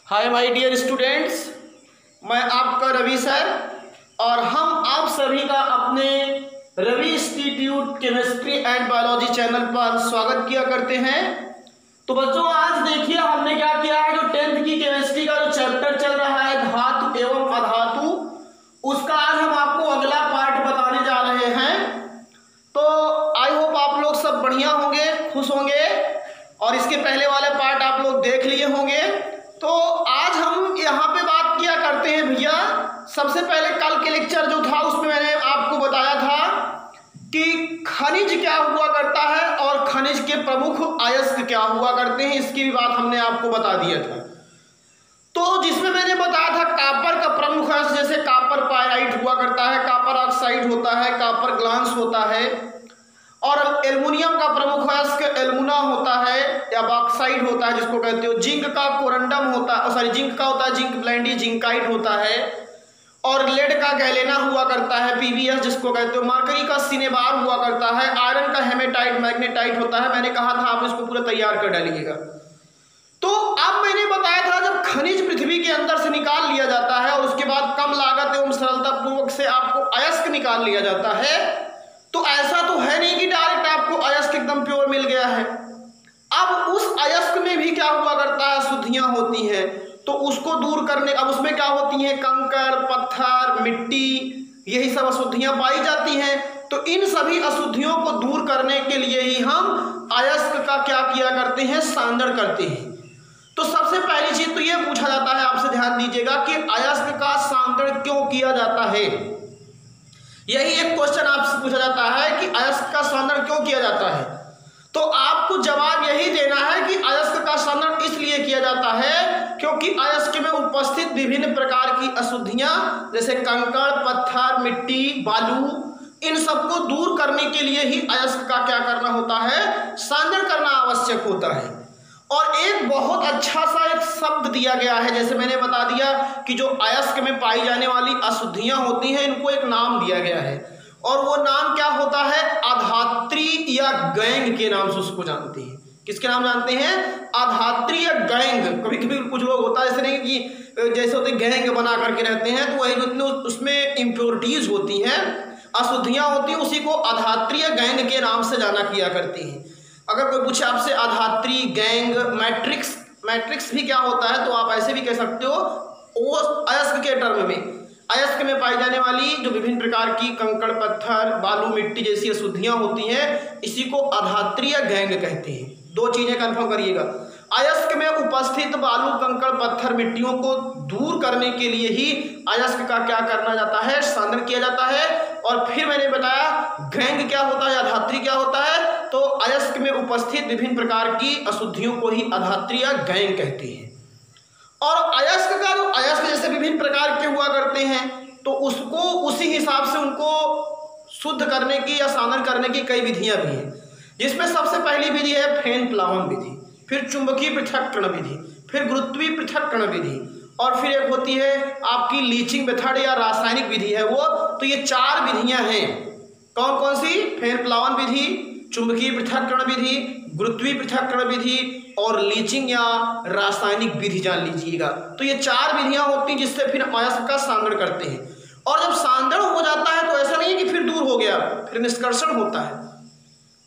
Hi my dear students, मैं आपका Ravi sir और हम आप सभी का अपने Ravi institute chemistry and biology channel पर स्वागत किया करते हैं। तो बच्चों, आज देखिए हमने क्या किया है, जो 10th की केमिस्ट्री का जो चैप्टर चल रहा है धातु एवं अधातु, उसका आज हम आपको अगला पार्ट बताने जा रहे हैं। तो आई होप आप लोग सब बढ़िया होंगे, खुश होंगे और इसके पहले वाले पार्ट आप लोग देख लिए होंगे। तो आज हम यहाँ पे बात किया करते हैं भैया। सबसे पहले कल के लेक्चर जो था उसमें मैंने आपको बताया था कि खनिज क्या हुआ करता है और खनिज के प्रमुख अयस्क क्या हुआ करते हैं, इसकी भी बात हमने आपको बता दिया था। तो जिसमें मैंने बताया था कॉपर का प्रमुख अयस्क जैसे कॉपर पायराइट हुआ करता है, कॉपर ऑक्साइड होता है, कॉपर ग्लांस होता है, और एल्युमिनियम का प्रमुख अयस्क एल्युमिना होता है या बॉक्साइड होता है जिसको कहते हो। जिंक का कोरंडम होता है, जिंक का होता है जिंक ब्लेंडी जिंकाइट होता है, और लेड का गैलेना हुआ करता है पीबीएस जिसको कहते हो। मरकरी का सिनेबार हुआ करता है, आयरन का हेमेटाइट मैग्नेटाइट होता है। मैंने कहा था आप इसको पूरा तैयार कर डालिएगा। तो अब मैंने बताया था जब खनिज पृथ्वी के अंदर से निकाल लिया जाता है और उसके बाद कम लागत एवं सरलता पूर्वक से आपको अयस्क निकाल लिया जाता है, तो ऐसा तो है नहीं कि डायरेक्ट आपको अयस्क एकदम प्योर मिल गया है। अब उस अयस्क में भी क्या हुआ करता है, अशुद्धियां होती हैं। तो उसको दूर करने, अब उसमें क्या होती हैं, कंकड़ पत्थर मिट्टी, यही सब अशुद्धियां पाई जाती हैं। तो इन सभी अशुद्धियों को दूर करने के लिए ही हम अयस्क का क्या किया करते हैं, सांद्रण करते हैं। तो सबसे पहली चीज तो यह पूछा जाता है, आपसे ध्यान दीजिएगा कि अयस्क का सांद्रण क्यों किया जाता है। यही एक क्वेश्चन आपसे पूछा जाता है कि अयस्क का सांद्रण क्यों किया जाता है। तो आपको जवाब यही देना है कि अयस्क का सांद्रण इसलिए किया जाता है क्योंकि अयस्क में उपस्थित विभिन्न प्रकार की अशुद्धियां जैसे कंकड़ पत्थर मिट्टी बालू, इन सबको दूर करने के लिए ही अयस्क का क्या करना होता है, सांद्रण करना आवश्यक होता है। और एक बहुत अच्छा सा एक शब्द दिया गया है, जैसे मैंने बता दिया कि जो अयस्क में पाई जाने वाली अशुद्धियां होती हैं इनको एक नाम दिया गया है, और वो नाम क्या होता है, अधात्री या गैंग के नाम से उसको जानते हैं। किसके नाम जानते हैं, अधात्री या गैंग। कभी कभी कुछ लोग होता है जैसे नहीं कि जैसे होते गैंग बना करके रहते हैं, तो वही जितने उसमें इम्प्योरिटीज होती हैं, अशुद्धियां होती हैं, उसी को अधात्री या गैंग के नाम से जाना किया करती हैं। अगर कोई पूछे आपसे अधात्री गैंग मैट्रिक्स भी क्या होता है, तो आप ऐसे भी कह सकते हो, वो अयस्क के टर्म में, अयस्क में पाई जाने वाली जो विभिन्न प्रकार की कंकड़ पत्थर बालू मिट्टी जैसी अशुद्धियां होती हैं, इसी को अधात्री या गैंग कहते हैं। दो चीजें कंफर्म करिएगा, अयस्क में उपस्थित बालू कंकड़ पत्थर मिट्टियों को दूर करने के लिए ही अयस्क का क्या करना जाता है, सांद्रण किया जाता है। और फिर मैंने बताया गैंग क्या होता है, अधात्री क्या होता है, तो अयस्क में उपस्थित विभिन्न प्रकार की अशुद्धियों को ही अधात्री या गैंग कहते हैं। और अयस्क का जो अयस्क जैसे विभिन्न प्रकार के हुआ करते हैं, तो उसको उसी हिसाब से उनको शुद्ध करने की या सांद्रण करने की कई विधियां भी हैं, जिसमें सबसे पहली विधि है फेन प्लावन विधि, फिर चुंबकीय पृथक्करण विधि, फिर गुरुत्वीय पृथक्करण विधि, और फिर एक होती है आपकी लीचिंग मेथड या रासायनिक विधि है वो। तो ये 4 विधियां हैं। कौन कौन सी, फेन प्लावन विधि, चुंबकीय पृथक्करण विधि, गुरुत्वीय पृथक्करण विधि और लीचिंग या रासायनिक विधि जान लीजिएगा। तो ये 4 विधियां होती हैं जिससे फिर अयस्क का सांद्रण करते हैं। और जब सांद्रण हो जाता है तो ऐसा नहीं है कि फिर दूर हो गया, फिर निष्कर्षण होता है।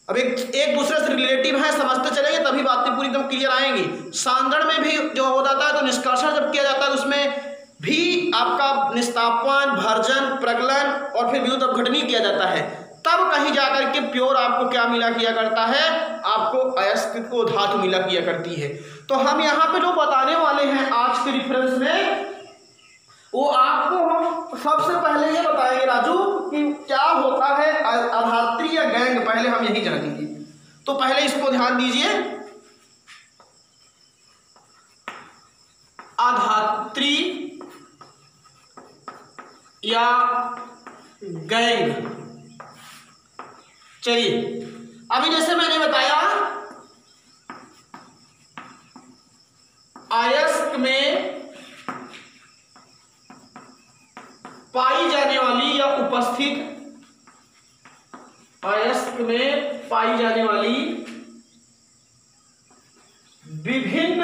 अब एक दूसरे से रिलेटिव है, समझते चलेंगे तभी बातें पूरी एकदम क्लियर आएंगी। सांद्रण में भी जो हो जाता है तो निष्कर्षण जब किया जाता है तो उसमें भी आपका निस्तापन भर्जन प्रगलन और फिर विद्युत अपघटनी किया जाता है, तब कहीं जाकर के प्योर आपको क्या मिला किया करता है, आपको अयस्क को धातु मिला किया करती है। तो हम यहाँ पे जो बताने वाले हैं आज के रेफरेंस में, वो आपको हम सबसे पहले ये बताएंगे राजू कि क्या होता है अधात्री या गैंग, पहले हम यही जानेंगे। तो पहले इसको ध्यान दीजिए, अधात्री या गैंग। चलिए, अभी जैसे मैंने बताया अयस्क में पाई जाने वाली या उपस्थित, अयस्क में पाई जाने वाली विभिन्न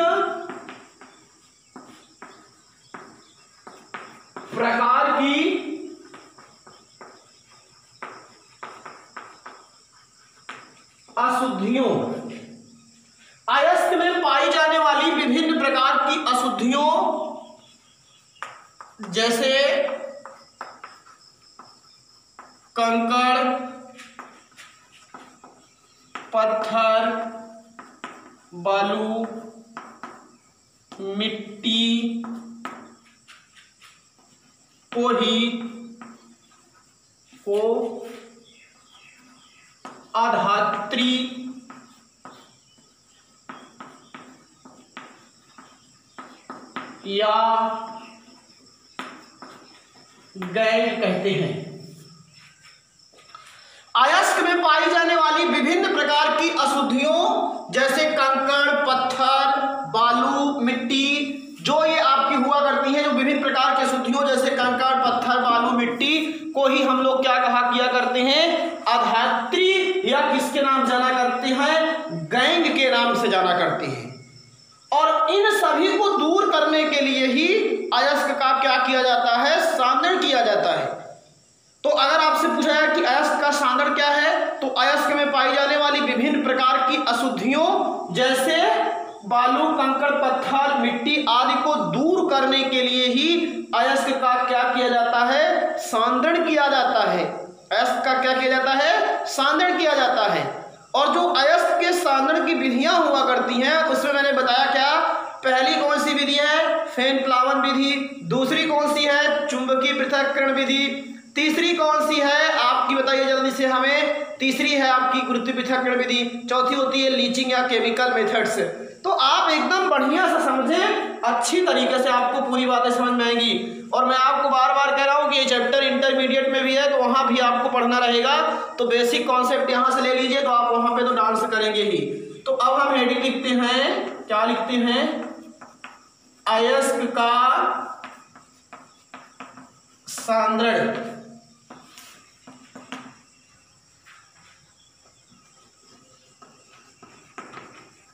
प्रकार की अशुद्धियों, अयस्क में पाई जाने वाली विभिन्न प्रकार की अशुद्धियों जैसे कंकड़, पत्थर, बालू, मिट्टी को अधात्री या गैंग कहते हैं। अयस्क में पाई जाने वाली विभिन्न प्रकार की अशुद्धियों जैसे कंकड़, पत्थर, बालू, मिट्टी, जो ये आपकी हुआ करती हैं, जो विभिन्न प्रकार की अशुद्धियों जैसे कंकड़, पत्थर, बालू, मिट्टी को ही हम लोग क्या कहा किया करते हैं, अधात्री या किसके नाम जाना करते हैं, गैंग के नाम से जाना करते हैं। और इन सभी को दूर करने के लिए ही अयस्क का क्या किया जाता है, सांद्रण किया जाता है। तो अगर आपसे पूछा जाए कि अयस्क का सांद्रण क्या है, तो अयस्क में पाई जाने वाली विभिन्न प्रकार की अशुद्धियों जैसे बालू, कंकड़, पत्थर, मिट्टी आदि को दूर करने के लिए ही अयस्क का क्या किया जाता है, सांद्रण किया जाता है। अयस्क का क्या किया जाता है, सांद्रण किया जाता है। और जो अयस्क के सांद्रण की विधियां हुआ करती हैं उसमें मैंने बताया क्या, पहली कौन सी विधि है, फेन प्लावन विधि, दूसरी कौन सी है, चुंबकीय पृथक्करण विधि, तीसरी कौन सी है आपकी बताइए जल्दी से हमें, तीसरी है आपकी गुरुत्वीय पृथक्करण विधि, चौथी होती है लीचिंग या केमिकल मेथड्स। तो आप एकदम बढ़िया से समझें, अच्छी तरीके से आपको पूरी बातें समझ में आएंगी। और मैं आपको बार बार कह रहा हूँ कि ये चैप्टर इंटरमीडिएट में भी है तो वहाँ भी आपको पढ़ना रहेगा, तो बेसिक कॉन्सेप्ट यहाँ से ले लीजिए, तो आप वहाँ पे तो डांस करेंगे ही। तो अब हम हेडिंग लिखते हैं, क्या लिखते हैं, अयस्क का सांद्रण।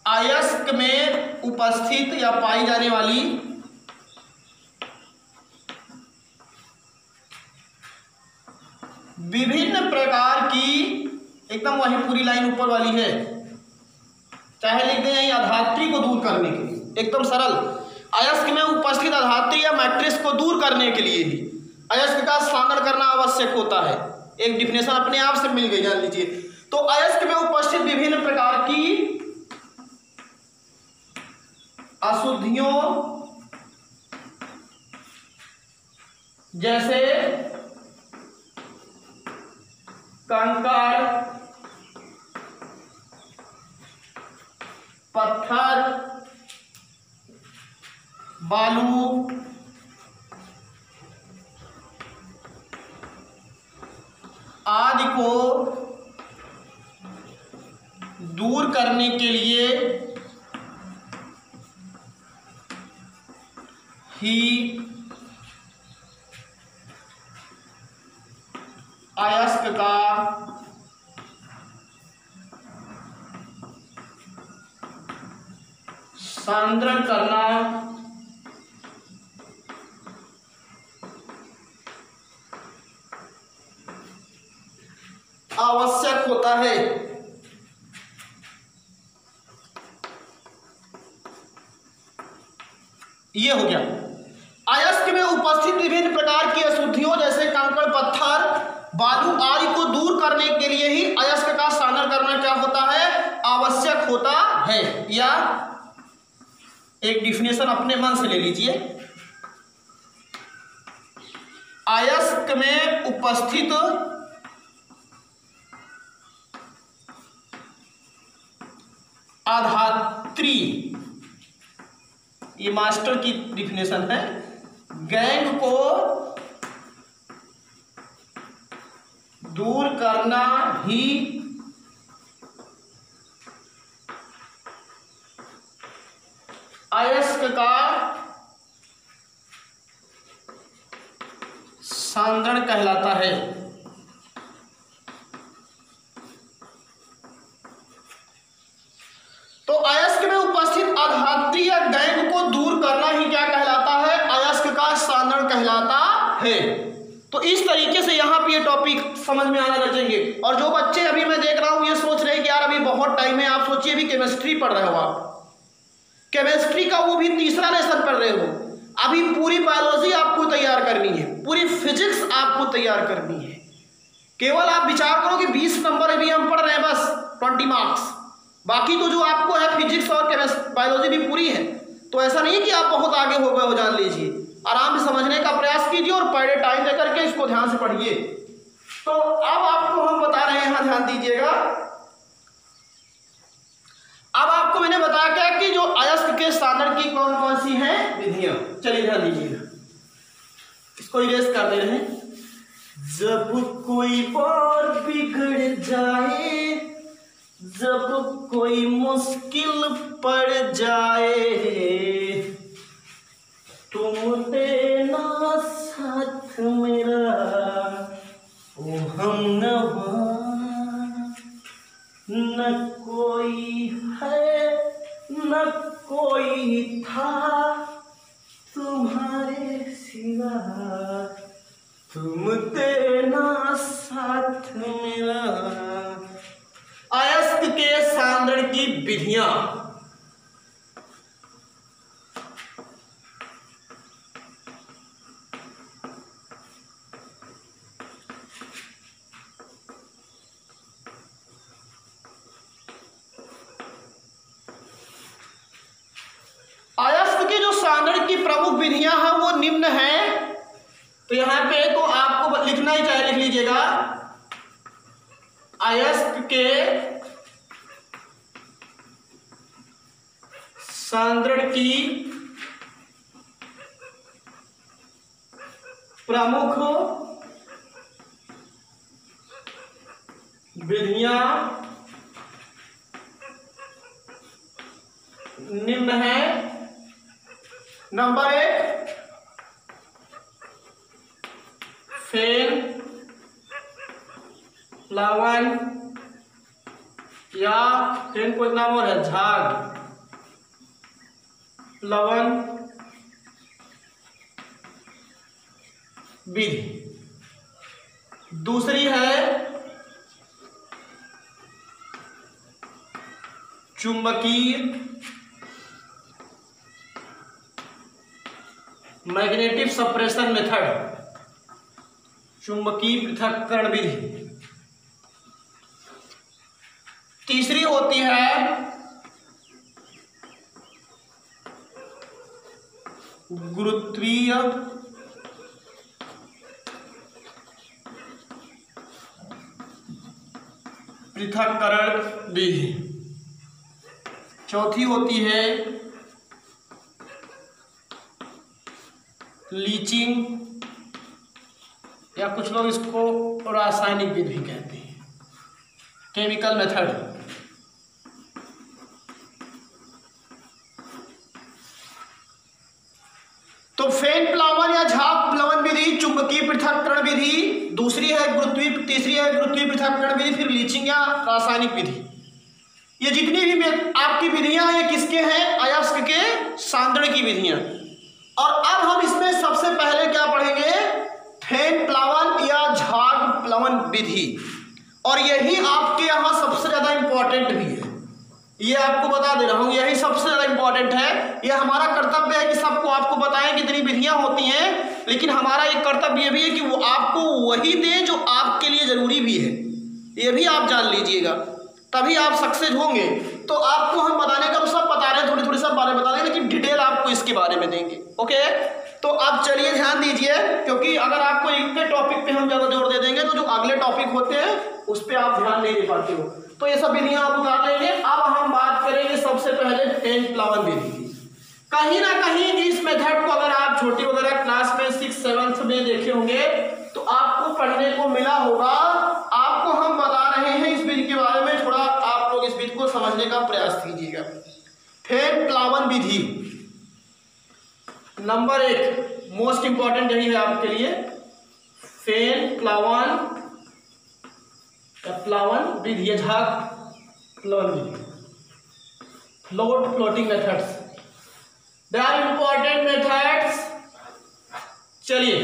अयस्क में उपस्थित या पाई जाने वाली विभिन्न प्रकार की, एकदम वही पूरी लाइन ऊपर वाली है, चाहे लिख दें यही, अधात्री को दूर करने के लिए, एकदम सरल। अयस्क में उपस्थित अधात्री या मैट्रिक्स को दूर करने के लिए ही अयस्क का सांद्रण करना आवश्यक होता है। एक डिफिनेशन अपने आप से मिल गई, जान लीजिए। तो अयस्क में उपस्थित विभिन्न प्रकार की अशुद्धियों जैसे कंकड़, पत्थर, बालू, आदि को दूर करने के लिए ही अयस्क का सांद्रण करना आवश्यक होता है। ये हो गया। अयस्क में उपस्थित विभिन्न प्रकार की अशुद्धियों जैसे कंकड़, पत्थर, बालू आदि को दूर करने के लिए ही अयस्क का सांद्रण करना क्या होता है, आवश्यक होता है। या एक डिफिनेशन अपने मन से ले लीजिए, अयस्क में उपस्थित अधात्री, ये मास्टर की डिफिनेशन है, गैंग को दूर करना ही अयस्क का सांद्रण कहलाता है। तो अयस्क में उपस्थित अधात्री या गैंग को दूर करना ही क्या कहलाता है, अयस्क का सांद्रण कहलाता तो इस तरीके से यहाँ पे ये टॉपिक समझ में आना लगेंगे। और जो बच्चे अभी मैं देख रहा हूँ ये सोच रहे हैं कि यार अभी बहुत टाइम है, आप सोचिए अभी केमिस्ट्री पढ़ रहे हो, आप केमिस्ट्री का वो भी तीसरा लेसन पढ़ रहे हो, अभी पूरी बायोलॉजी आपको तैयार करनी है, पूरी फिजिक्स आपको तैयार करनी है। केवल आप विचार करो कि 20 नंबर अभी हम पढ़ रहे हैं, बस 20 मार्क्स, बाकी तो जो आपको है फिजिक्स और बायोलॉजी भी पूरी है। तो ऐसा नहीं है कि आप बहुत आगे हो गए हो, जान लीजिए, आराम से समझने का प्रयास कीजिए और पर डे टाइम देकर के इसको ध्यान से पढ़िए। तो अब आपको हम बता रहे हैं, यहां ध्यान दीजिएगा। अब आपको मैंने बताया क्या कि जो अयस्क के साधन की कौन कौन सी हैं विधियां, चलिए ध्यान दीजिएगा, इसको इरेज कर दे रहे हैं। जब कोई बात बिगड़ जाए, जब कोई मुश्किल पड़ जाए, तुम देना साथ मेरा ओ हमनवा, न कोई है न कोई था तुम्हारे सिवा, तुम देना साथ मेरा। अयस्क के सांद्रण की विधियां, अयस्क की जो सांद्रण की प्रमुख विधियां हैं वो निम्न हैं। तो यहां पे तो आपको लिखना ही चाहिए, लिख लीजिएगा। अयस्क के सांद्रण की प्रमुख विधियां निम्न है। नंबर 1 फेन प्लावन या फेन को नाम और है झाग प्लवन विधि। दूसरी है चुंबकीय मैग्नेटिक सप्रेशन मेथड, चुंबकीय पृथक्करण विधि। तीसरी होती है गुरुत्वीय पृथक्करण विधि। चौथी होती है लीचिंग या कुछ लोग इसको रासायनिक विधि भी कहते हैं, केमिकल मेथड। तो फेन प्लावन या झाग प्लवन विधि, चुंबकीय पृथक्करण विधि, दूसरी है गुरुत्वीय, तीसरी है गुरुत्वीय पृथक्करण विधि, फिर लीचिंग या रासायनिक विधि। ये जितनी भी आपकी विधियां हैं ये किसके हैं? अयस्क के सांद्रण की विधियां। और अब हम इसमें सबसे पहले क्या पढ़ेंगे? फेन प्लावन या झाग प्लवन विधि। और यही आपके यहाँ सबसे ज्यादा इंपॉर्टेंट भी है, ये आपको बता दे रहा हूं, यही सबसे ज्यादा इंपॉर्टेंट है। ये हमारा कर्तव्य है कि सबको आपको बताएं कितनी विधियां होती हैं, लेकिन हमारा एक कर्तव्य ये भी है कि वो आपको वही दें जो आपके लिए जरूरी भी है। ये भी आप जान लीजिएगा, तभी आप सक्सेस होंगे। तो आपको हम बताने का तो सब बता रहे हैं, थोड़ी थोड़ी सब बारे में बता रहे हैं, लेकिन डिटेल आपको इसके बारे में देंगे। ओके, तो अब चलिए ध्यान दीजिए, क्योंकि अगर आपको एक टॉपिक पे हम ज्यादा जोर दे देंगे तो जो अगले टॉपिक होते हैं उस पर आप ध्यान नहीं दे पाते हो। तो ये सब विधियां आप उतार लेंगे। अब हम बात करेंगे सबसे पहले फेन प्लावन विधि की। कहीं ना कहीं इस मेथड को अगर आप छोटी वगैरह क्लास में 6-7 में देखे होंगे तो आपको पढ़ने को मिला होगा। आपको हम बता रहे हैं इस विधि के बारे में, थोड़ा आप लोग इस विधि को समझने का प्रयास कीजिएगा। फेन प्लावन विधि नंबर 1 मोस्ट इंपॉर्टेंट यही है आपके लिए। फेन प्लावन विधि, झाग प्लवन विधि, floating methods, they are important methods. चलिए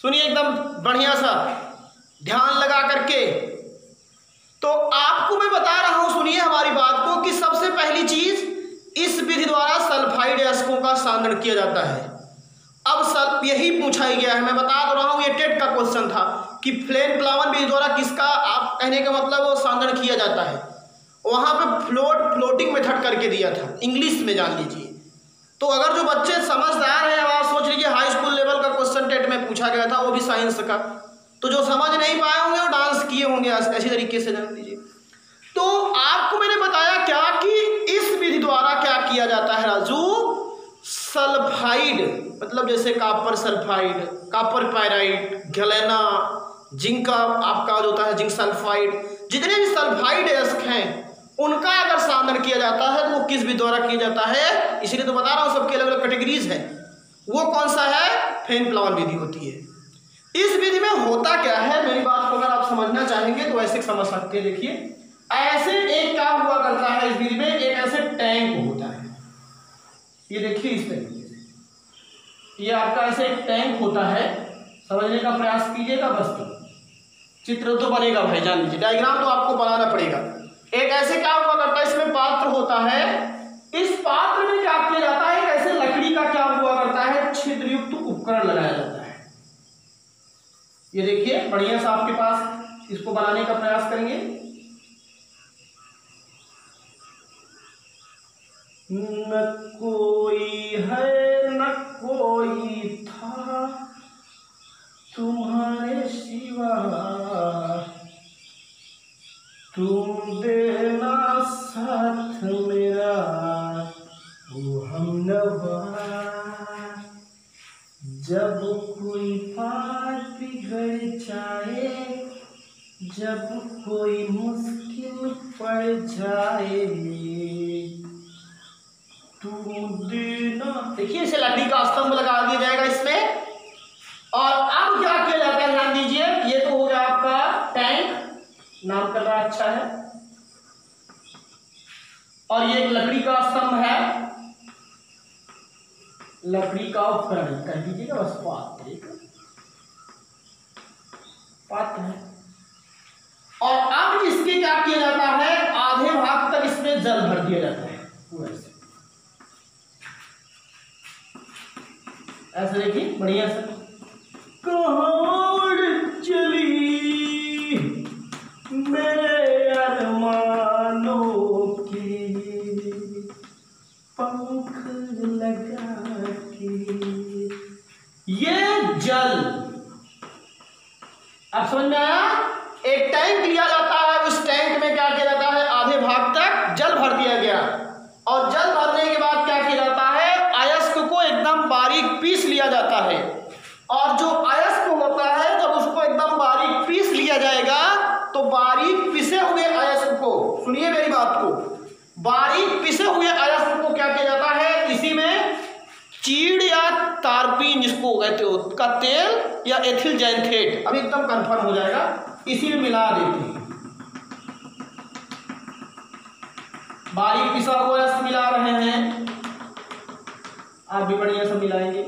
सुनिए एकदम बढ़िया सा ध्यान लगा करके। तो आपको मैं बता रहा हूं, सुनिए हमारी बात को, कि सबसे पहली चीज इस विधि द्वारा सल्फाइड अयस्कों का सांद्रण किया जाता है। अब यही पूछा ही गया है, मैं बता तो रहा हूं, ये टेट का क्वेश्चन था कि फ्लेन प्लावन विधि द्वारा किसका, आप कहने का मतलब वो सांद्रण किया जाता है। वहां पे फ्लोटिंग मेथड करके दिया था, इंग्लिश में जान लीजिए। तो अगर जो बच्चे समझदार हैं, अब आप सोच लीजिए हाई स्कूल लेवल का क्वेश्चन टेट में पूछा गया था, वो भी साइंस का, तो जो समझ नहीं पाए होंगे वो डांस किए होंगे ऐसी तरीके से, जान लीजिए। तो आपको मैंने बताया क्या कि इस विधि द्वारा क्या किया जाता है राजू, सल्फाइड मतलब जैसे copper sulphide, copper pyrite, galena, zinc का आपका जो होता है जिंक सल्फाइड, जितने भी सल्फाइड अयस्क हैं उनका अगर सांद्रण किया जाता है तो वो किस विधि द्वारा किया जाता है, इसलिए तो बता रहा हूं सबकी अलग अलग कैटेगरीज है। वो कौन सा है, फेन प्लावन विधि होती है। इस विधि में होता क्या है, मेरी बात को अगर आप समझना चाहेंगे तो ऐसे समझ सकते हैं। देखिए ऐसे एक क्या हुआ करता है इस विधि में, एक ऐसे टैंक होता है, ये देखिए इस तरीके से, ये आपका ऐसे एक टैंक होता है, समझने का प्रयास कीजिएगा, बस तो चित्र तो बनेगा भाई, जान लीजिए डायग्राम तो आपको बनाना पड़ेगा। एक ऐसे क्या हुआ करता है, इसमें पात्र होता है, इस पात्र में क्या किया जाता है, एक ऐसे लकड़ी का क्या हुआ करता है, छिद्रयुक्त उपकरण लगाया जाता है। ये देखिए बढ़िया सा आपके पास, इसको बनाने का प्रयास करेंगे। न कोई है न कोई था तुम्हारे सिवा, तुम देना साथ मेरा वो हमनवा, जब कोई बात बिगड़ जाए, जब कोई मुश्किल पड़ जाए, तुम देना। देखिए इसे लकड़ी का स्तंभ लगा दिया जाएगा इसमें। और अब क्या किया जाता है, ध्यान दीजिए, ये तो हो गया आपका टैंक, नाम करना अच्छा है, और ये एक लकड़ी का स्तंभ है, लकड़ी का उपकरण कर दीजिएगा बस, पात्र है। और अब इसके क्या किया जाता है, आधे भाग तक इसमें जल भर दिया जाता है पूरा से, ऐसे देखिए बढ़िया से। कहाँ चली मेरे अरमानों के पंख लगा के, ये जल, अब समझ में आया। एक टैंक लिया जाता है, उस टैंक में क्या किया जाता है, आधे भाग तक जल भर दिया गया, और जल भरने के बाद क्या किया जाता है, अयस्क को एकदम बारीक पीस लिया जाता है। और जो अयस्क होता है, जब उसको एकदम बारीक पीस लिया जाएगा तो बारीक पिसे हुए अयस्क को, सुनिए मेरी बात को, बारीक पिसे हुए अयस्क को क्या किया जाता है, इसी में चीड़ या तारपीन जिसको कहते हो का तेल या एथिल जैंथेट, अब एकदम कंफर्म हो जाएगा, इसी में मिला देते हैं। बारीक पिसा हुआ अयस्क मिला रहे हैं, आप भी बढ़िया से मिलाएंगे।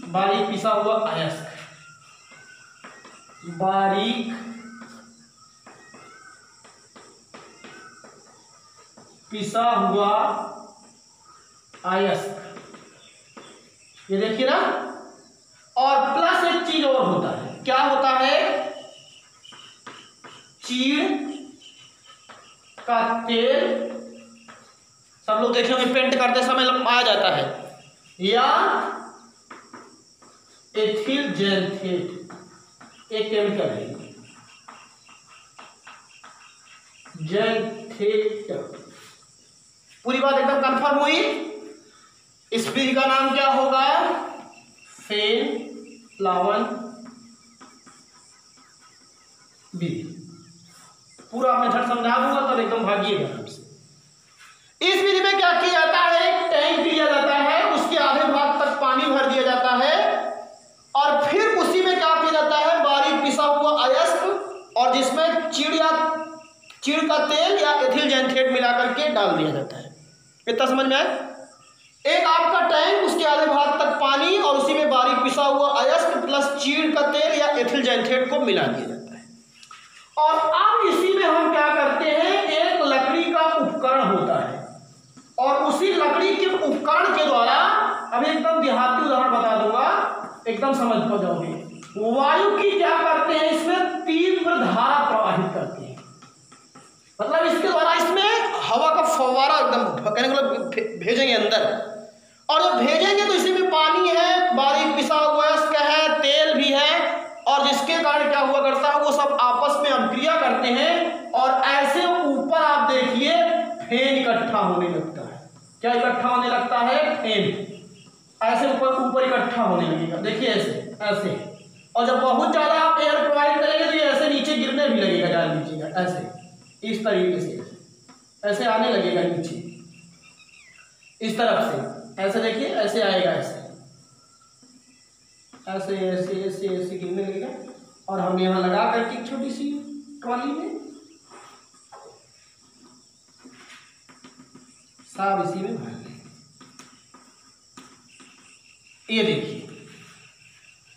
बारीक पिसा हुआ अयस्क, बारीक पिसा हुआ अयस्क, ये देखिए ना। और प्लस एक चीज और होता है, क्या होता है, चीड़ का तेल, सब लोग देखे होंगे पेंट करते समय पाया जाता है, या एथिल जैंथेट, एक केमिकल है जैंथेट। पूरी बात एकदम कंफर्म हुई। इस विधि का नाम क्या होगा, फेन प्लावन विधि। पूरा मेथड समझा दूंगा तब एकदम भागिएगा हमसे। इस विधि में क्या किया जाता है, एक टैंक लिया जाता है, उसके आधे भाग तक पानी भर दिया जाता है, और फिर उसी में क्या किया जाता है, बारीक पिसा हुआ अयस्क, और जिसमें चीड़ का तेल या एथिल जैंथेट मिला करके डाल दिया जाता है। इतना समझ में आया। एक आपका टैंक, उसके आधे भाग तक पानी और उसी में बारीक पिसा हुआ अयस्क प्लस चीड़ का तेल या एथिल जैंथेट को मिला दिया जाता है। और अब इसी में हम क्या करते हैं, एक लकड़ी का उपकरण होता है और उसी लकड़ी के उपकरण के द्वारा, अभी एकदम देहाती उदाहरण बता दूंगा, एकदम समझ पा जाओगे। वायु की क्या करते हैं, इसमें तीव्र धारा प्रवाहित करते हैं, मतलब इसके द्वारा इसमें हवा का फव्वारा एकदम कहने का मतलब भेजेंगे अंदर, और जब भेजेंगे तो इसी में पानी है, बारीक पिसा हुआ अयस्क है, तेल भी है, और जिसके कारण क्या हुआ करता है, वो सब आपस में अभिक्रिया करते हैं और ऐसे ऊपर आप देखिए फेन इकट्ठा होने लगता है। क्या इकट्ठा होने लगता है, फेन ऐसे ऊपर इकट्ठा होने लगेगा, देखिए ऐसे ऐसे, और जब बहुत ज्यादा आप एयर प्रोवाइड करेंगे तो ये ऐसे नीचे गिरने भी लगेगा, जान लीजिएगा, ऐसे इस तरीके से ऐसे आने लगेगा नीचे, इस तरफ से ऐसे देखिए, ऐसे आएगा, ऐसे ऐसे ऐसे ऐसे ऐसे गिरने लगेगा। और हम यहाँ लगा करके छोटी सी ट्रॉली में सब इसी में भर लें। ये देखिए,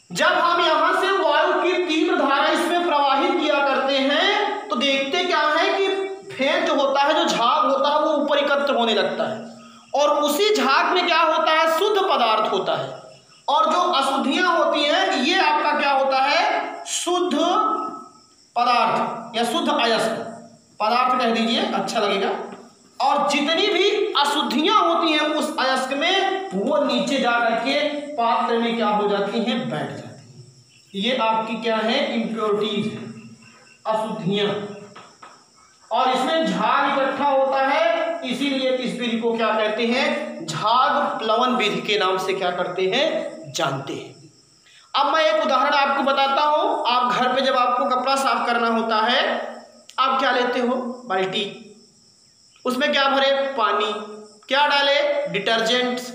जब हम यहां से वायु की तीव्र धारा इसमें प्रवाहित किया करते हैं तो देखते क्या है कि फेन जो होता है, जो झाग होता है, वो ऊपर एकत्र होने लगता है और उसी झाग में क्या होता है, शुद्ध पदार्थ होता है, और जो अशुद्धियां होती हैं ये आपका क्या होता है, शुद्ध पदार्थ या शुद्ध अयस्क पदार्थ कह दीजिए, अच्छा लगेगा। और जितनी भी अशुद्धियां होती हैं उस अयस्क में, वो नीचे जा करके पात्र में क्या हो जाती हैं, बैठ जाती हैं। ये आपकी क्या है, इम्प्योरिटीज है, अशुद्धियां, और इसमें झाग इकट्ठा होता है, इसीलिए इस विधि को क्या कहते हैं, झाग प्लवन विधि के नाम से क्या करते हैं, जानते हैं। अब मैं एक उदाहरण आपको बताता हूं। आप घर पे जब आपको कपड़ा साफ करना होता है, आप क्या लेते हो, बाल्टी, उसमें क्या भरे, पानी, क्या डाले, डिटर्जेंट्स,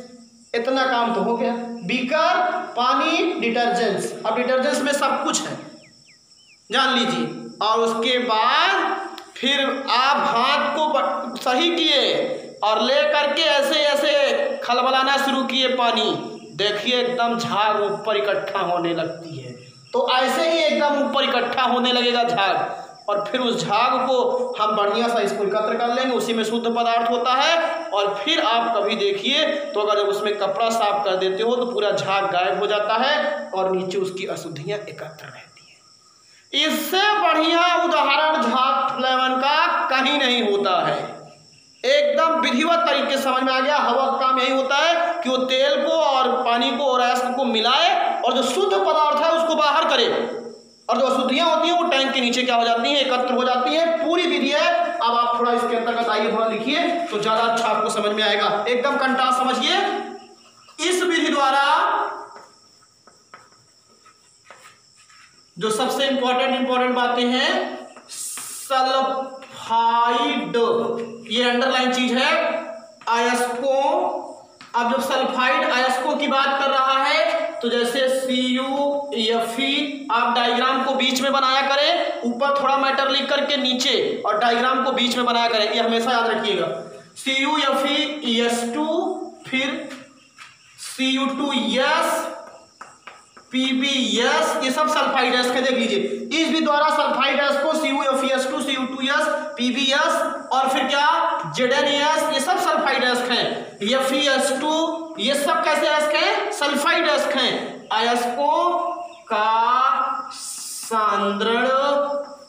इतना काम तो हो गया, बीकर, पानी, डिटर्जेंट्स। अब डिटर्जेंट्स में सब कुछ है, जान लीजिए, और उसके बाद फिर आप हाथ को सही किए और ले करके ऐसे ऐसे खलबलाना शुरू किए पानी, देखिए एकदम झाग ऊपर इकट्ठा होने लगती है। तो ऐसे ही एकदम ऊपर इकट्ठा होने लगेगा झाग, और फिर उस झाग को हम बढ़िया सा इसको एकत्र कर लेंगे, उसी में शुद्ध पदार्थ होता है। और फिर आप कभी देखिए तो अगर जब उसमें कपड़ा साफ कर देते हो तो पूरा झाग गायब हो जाता है और नीचे उसकी अशुद्धियां एकत्र रहती है। इससे बढ़िया उदाहरण झाग प्लवन का कहीं नहीं होता है, एकदम विधिवत तरीके से समझ में आ गया। हवा का काम यही होता है कि वो तेल को और पानी को और अयस्क को मिलाए और जो शुद्ध पदार्थ है उसको बाहर करे, और जो अशुद्धियां होती हैं वो टैंक के नीचे क्या हो जाती हैं, एकत्र हो जाती हैं। पूरी विधि है। अब आप थोड़ा इसके अंतर्गत आइए, थोड़ा लिखिए तो ज्यादा अच्छा आपको समझ में आएगा, एकदम कंटा समझिए। इस विधि द्वारा जो सबसे इंपॉर्टेंट बातें हैं, सल्फाइड, ये अंडरलाइन चीज है, अयस्कों। अब जब सल्फाइड अयस्कों की बात कर रहा है तो जैसे CuFe, आप डायग्राम को बीच में बनाया करें, ऊपर थोड़ा मैटर लिख करके नीचे, और डायग्राम को बीच में बनाया करें, ये हमेशा याद रखिएगा। CuFe ES2, फिर Cu2S, PbS, ये सब सल्फाइड अयस्क है, देख लीजिए। इस भी द्वारा सल्फाइड अयस्क को CuFeS2, Cu2S, PbS और फिर क्या ZnAs, ये सब सल्फाइड अयस्क हैं। FeS2, ये सब कैसे अयस्क हैं, सल्फाइड अयस्क हैं। अयस्कों का सांद्रण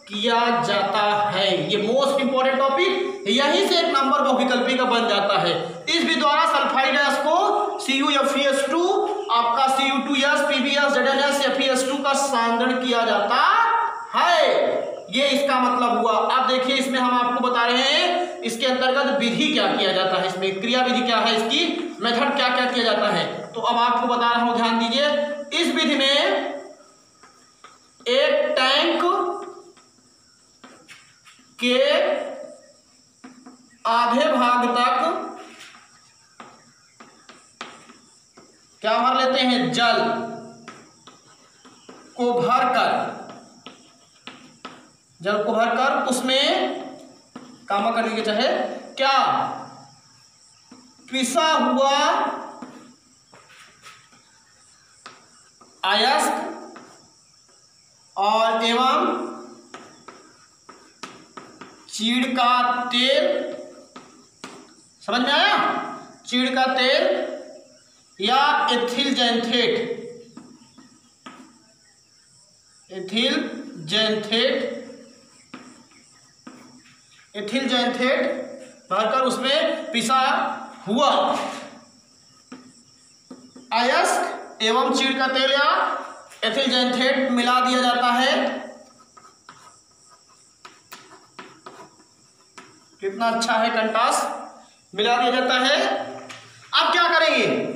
किया जाता है, ये मोस्ट इंपॉर्टेंट टॉपिक, यहीं से एक नंबर बहुविकल्पी का बन जाता है। इस भी द्वारा सल्फाइड अयस्क को CuFeS2, आपका Cu2S, PbS, ZnS, FeS2 का सांद्रण किया जाता है, ये इसका मतलब हुआ। अब देखिए इसमें हम आपको बता रहे हैं इसके अंतर्गत विधि क्या किया जाता है, इसमें क्रिया विधि क्या है, इसकी मेथड क्या क्या किया जाता है। तो अब आपको बता रहा हूं, ध्यान दीजिए। इस विधि में एक टैंक के आधे भाग तक क्या भर लेते हैं, जल को भरकर उसमें कामा कर लीजिए, चाहे क्या पिसा हुआ अयस्क और एवं चीड़ का तेल, समझ में आया? चीड़ का तेल या एथिल जैंथेट, एथिल जैंथेट भरकर उसमें पिसा हुआ अयस्क एवं चीड़ का तेल या एथिल जैंथेट मिला दिया जाता है। कितना अच्छा है कंट्रास्ट, मिला दिया जाता है। अब क्या करेंगे?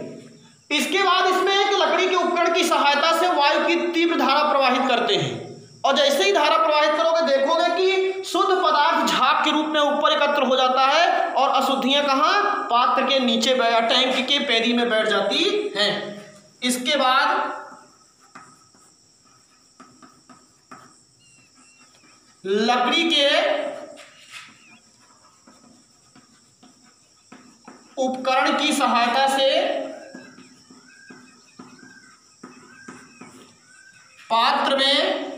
इसके बाद इसमें एक लकड़ी के उपकरण की सहायता से वायु की तीव्र धारा प्रवाहित करते हैं, और जैसे ही धारा प्रवाहित करोगे देखोगे कि शुद्ध पदार्थ झाग के रूप में ऊपर एकत्र हो जाता है और अशुद्धियां कहाँ? पात्र के नीचे टैंक के पैदी में बैठ जाती हैं। इसके बाद लकड़ी के उपकरण की सहायता से पात्र में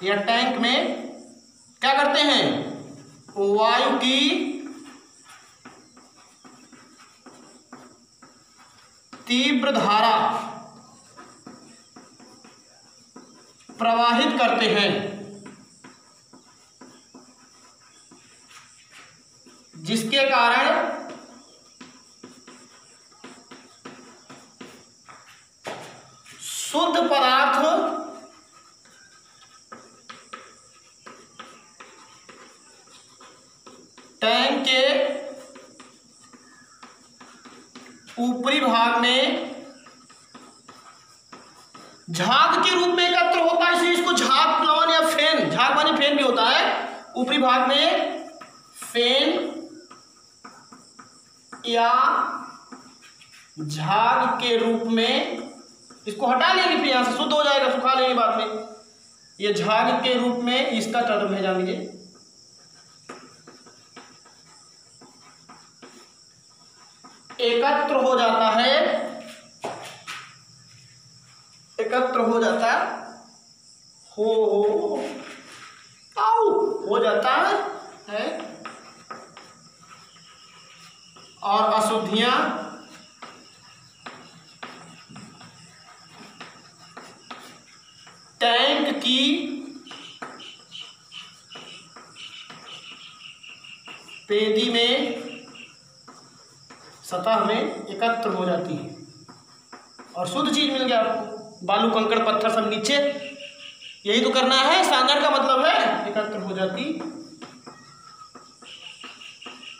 या टैंक में क्या करते हैं? वायु की तीव्र धारा प्रवाहित करते हैं, जिसके कारण शुद्ध पदार्थ टैंक के ऊपरी भाग में झाग के रूप में एकत्र होता है, इसलिए इसको झाग प्लावन या फेन, झाग माने फेन भी होता है। ऊपरी भाग में फेन या झाग के रूप में, इसको हटा लेंगे फिर यहां से शुद्ध हो जाएगा, सुखा लेंगे बाद में। ये झाग के रूप में इसका टर्म है, जान लीजिए। एकत्र हो जाता है, एकत्र हो जाता हो जाता है और अशुद्धियां टैंक की पेदी में सतह में एकत्र हो जाती है और शुद्ध चीज मिल गया आपको। बालू कंकड़ पत्थर सब नीचे, यही तो करना है, सांगड़ का मतलब है एकत्र हो जाती।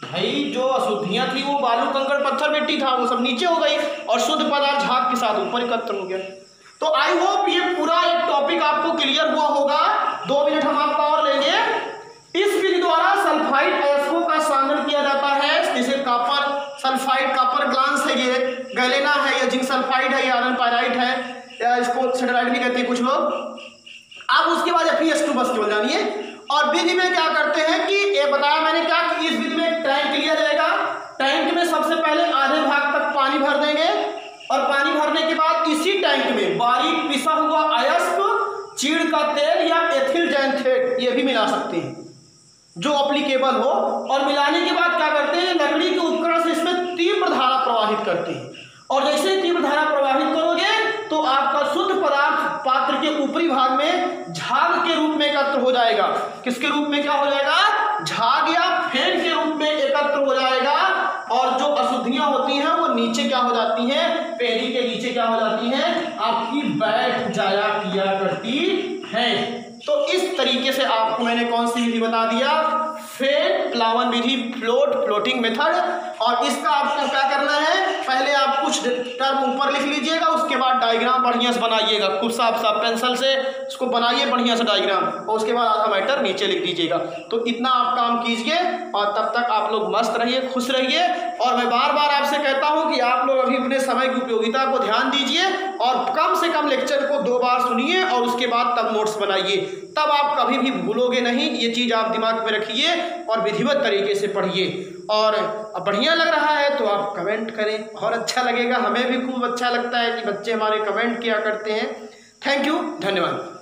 भाई जो अशुद्धियां थी वो बालू कंकड़ पत्थर मिट्टी था, वो सब नीचे हो गई और शुद्ध पदार्थ झाग के साथ ऊपर एकत्र हो गया। तो आई होप ये पूरा एक टॉपिक आपको क्लियर हुआ होगा। 2 मिनट हम आपका और लेंगे। इस विधि द्वारा सल्फाइड अयस्कों का सांगड़ किया जाता है, जैसे कॉपर सल्फाइड, कॉपर ग्लांस है, ये गैलेना है, ये जिंक सल्फाइड है, ये आयरन पाइराइट है, या इसको सेटेलाइट भी कहते हैं कुछ लोग। अब उसके बाद FeS2 बस केवल जानिए। और विधि में क्या करते हैं कि ये बताया मैंने क्या कि इस विधि में टैंक लिया जाएगा, टैंक में सबसे पहले आधे भाग तक पानी भर देंगे और पानी भरने के बाद इसी टैंक में बारीक पिसा हुआ अयस्क, चीड़ का तेल या एथिल जैंथेट ये भी मिला सकते हैं जो एप्लीकेबल हो। और मिलाने के बाद क्या करते हैं, लकड़ी के उपकरण से इसमें तीव्र धारा प्रवाहित करते हैं, और जैसे तीव्र धारा प्रवाहित करोगे तो आपका शुद्ध पदार्थ पात्र के ऊपरी भाग में झाग के रूप में एकत्र हो जाएगा। किसके रूप में क्या हो जाएगा? झाग या फेन के रूप में एकत्र हो जाएगा। और जो अशुद्धियां होती हैं वो नीचे क्या हो जाती हैं? पेड़ी के नीचे क्या हो जाती हैं? आपकी बैठ जाया किया करती हैं। तो इस तरीके से आपको मैंने कौन सी विधि बता दिया? फेन प्लावन विधि, फ्लोटिंग मेथड। और इसका आपको क्या करना है, पहले आप कुछ टर्म ऊपर लिख लीजिएगा, उसके बाद डायग्राम बढ़िया से बनाइएगा, खूब साफ पेंसिल से इसको बनाइए बढ़िया से डायग्राम, और उसके बाद आधा मैटर नीचे लिख दीजिएगा। तो इतना आप काम कीजिए और तब तक आप लोग मस्त रहिए, खुश रहिए। और मैं बार बार आपसे कहता हूं कि आप लोग अभी अपने समय की उपयोगिता को ध्यान दीजिए और कम से कम लेक्चर को 2 बार सुनिए और उसके बाद तब नोट्स बनाइए, तब आप कभी भी भूलोगे नहीं। ये चीज आप दिमाग में रखिए और विधिवत विधिवत तरीके से पढ़िए। और बढ़िया लग रहा है तो आप कमेंट करें, और अच्छा लगेगा, हमें भी खूब अच्छा लगता है कि बच्चे हमारे कमेंट किया करते हैं। थैंक यू, धन्यवाद।